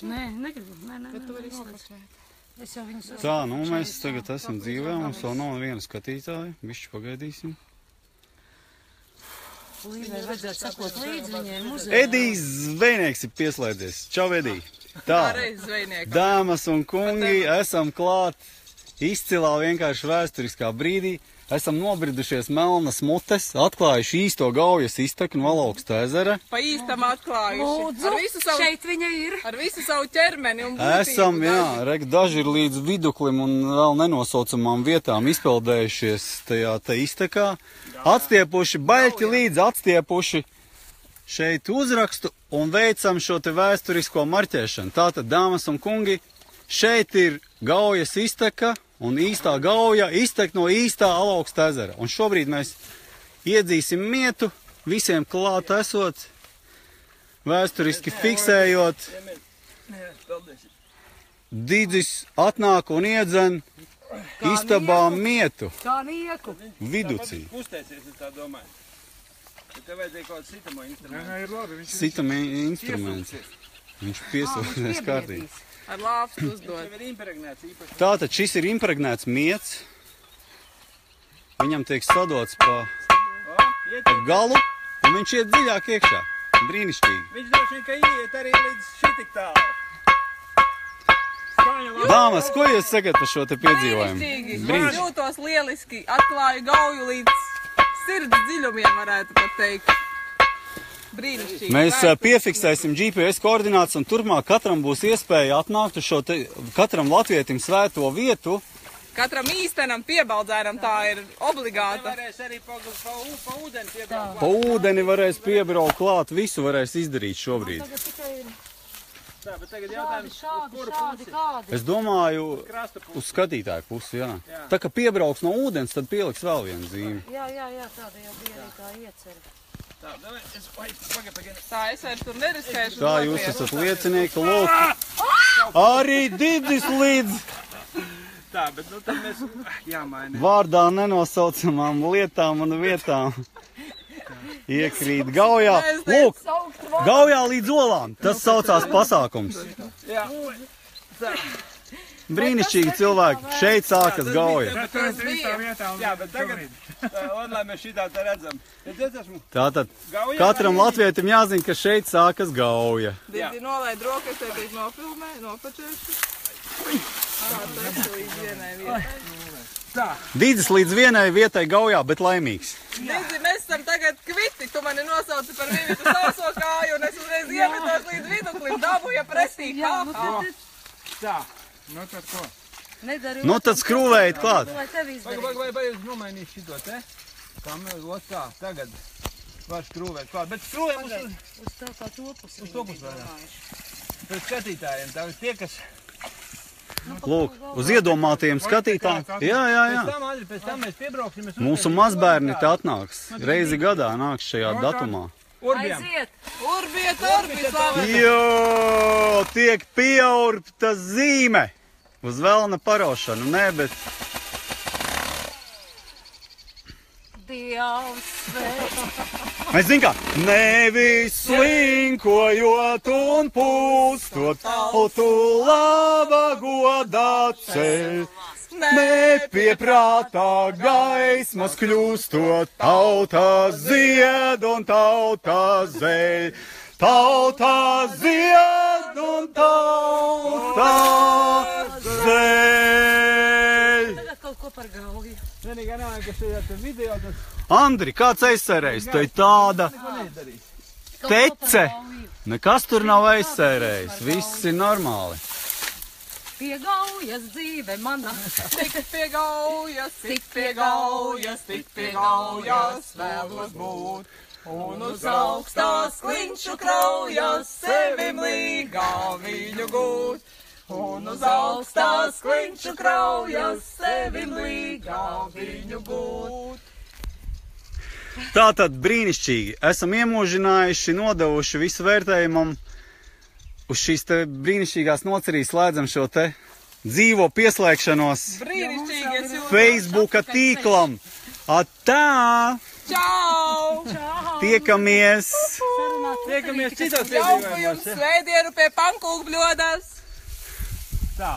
Nē, negribu. Bet tu vari nokačēt. Es jau viņus Tā, nu mēs tagad esam dzīvē, mums vēl nav viena skatītāja. Bišķi pagaidīsim. Līvai vajadzētu sakot līdzi viņiem muzejā. Edijs Zvejnieks ir pieslēdzies. Čau, Edij. Tā, dāmas un kungi, esam klāt izcilā vienkārši vēsturiskā brīdī. Esam nobridušies melnas mutes, atklājuši īsto Gaujas izteku no Alauksta ezera. Pa īstam atklājuši. Lūdzu, šeit viņa ir. Ar visu savu ķermeni un būtību. Esam, jā, daži ir līdz viduklim un vēl nenosaucamām vietām izpeldējušies tajā iztekā. Atstiepuši, baļķi līdz atstiepuši šeit uzrakstu un veicam šo te vēsturisko marķēšanu. Tātad, dāmas un kungi, šeit ir Gaujas izteka. Un īstā Gauja iztek no īstā Alauksta ezera. Un šobrīd mēs iedzīsim mietu, visiem klāt esot, vēsturiski fiksējot. Didzis atnāk un iedzen istabā mietu. Kā nieku. Viducī. Kustēsies, es tā domāju. Bet tev vajadzēja kaut sitamo instrumentu. Nē, ir labi. Sitamo instruments. Viņš piesūties kārtīgi. Ar lāpstu uzdod. Tātad šis ir impregnēts miets. Viņam tiek sadots pa galu, un viņš iet dziļāk iekšā. Brīnišķīgi. Viņš droši vien, ka iet arī līdz šitik tālu. Dāmas, ko jūs sakat par šo te piedzīvojumu? Brīnišķīgi. Jūtos lieliski. Atklāju Gauju līdz sirds dziļumiem, varētu pat teikt. Brīnišķīgi. Mēs piefiksēsim GPS koordinātus un turpmāk katram būs iespēja atnākt uz šo te, katram latvietim svēto vietu. Katram īstenam piebaldzēnam tā ir obligāta. Varēs arī pa ūdeni piebraukt. Pa ūdeni varēs piebraukt klāt, visu varēs izdarīt šobrīd. Tā, bet tagad jautājums, uz kuru pusi? Es domāju, uz skatītāju pusi, jā. Tā kā piebrauks no ūdens, tad pieliks vēl vienu zīmi. Jā, tāda jau bija arī tā iecera. Tā, es vairs tur neriskēšu. Tā, jūs esat liecinieki, lūk. Arī Didzis līdz Tā, bet nu tad mēs jāmaina. vārdā nenosaucamām lietām un vietām iekrīt Gaujā. Lūk, Gaujā līdz olām. Tas saucās pasākums. Jā. Brīnišķīgi cilvēki. Šeit sākas Gauja. Jā, bet tagad, lai mēs šitā te redzam. Es esmu Tātad katram latvietim jāzina, ka šeit sākas Gauja. Didzi nolaid rokas, te bija nofilmē, nopačēšu. Tas līdz vienai vietai. Didzis līdz vienai vietai Gaujā, bet laimīgs. Didzi, mēs esam tagad kviti. Tu mani nosauci par vienu sauso kāju un es uzreiz iemetos līdz viduklim. Dabūja presī. tā. Nu tad ko? Nu tad skrūvējat klāt. Vai nomainīt šito te? Kā mēs tā, tagad var skrūvēt klāt. Bet skrūvējam uz tā kā to pusi. Uz to pusi vairāk. Pēc skatītājiem, tā ir tie, kas... Lūk, uz iedomātajiem skatītājiem. Jā. Pēc tam mēs piebrauksim. Mūsu mazbērni te atnāks. Reizi gadā nāks šajā datumā. Aiziet! Urbiet, slavēts! Jo, tiek pieurpta zīme uz velna parošanu. Nē, bet... Dievs svēts! Mēs zinām, kā nevis slinkojot un pūstot, tautu laba godā ceļ. Nepieprātā gaismas kļūstot, tauta zied un tauta zeļ. Tauta zied un tauta zeļ. Tagad kaut ko par Gauju. Vienīgā nav, ka šajā te video tas... Andri, kāds aizsērējis? Tu ir tāda tece. Nekas tur nav aizsērējis. Viss ir normāli. Pie Gaujas dzīve mana. Tik pie Gaujas, tik pie Gaujas, tik pie Gaujas vēlos būt. Un uz augstās klinšu kraujas sevim līgā viņu gūt. Un uz augstās klinšu kraujas sevim līgā viņu gūt. Tātad brīnišķīgi. Esam iemūžinājuši, nodevuši visu vērtējumam. Uz šīs te brīnišķīgās nocerīs slēdzam šo te dzīvo pieslēgšanos Facebooka tīklam. Atā! Čau! Tiekamies! Tiekamies citos Jauku jums iedzīvojumos. svētdienu pie pankūku bļodas! Tā.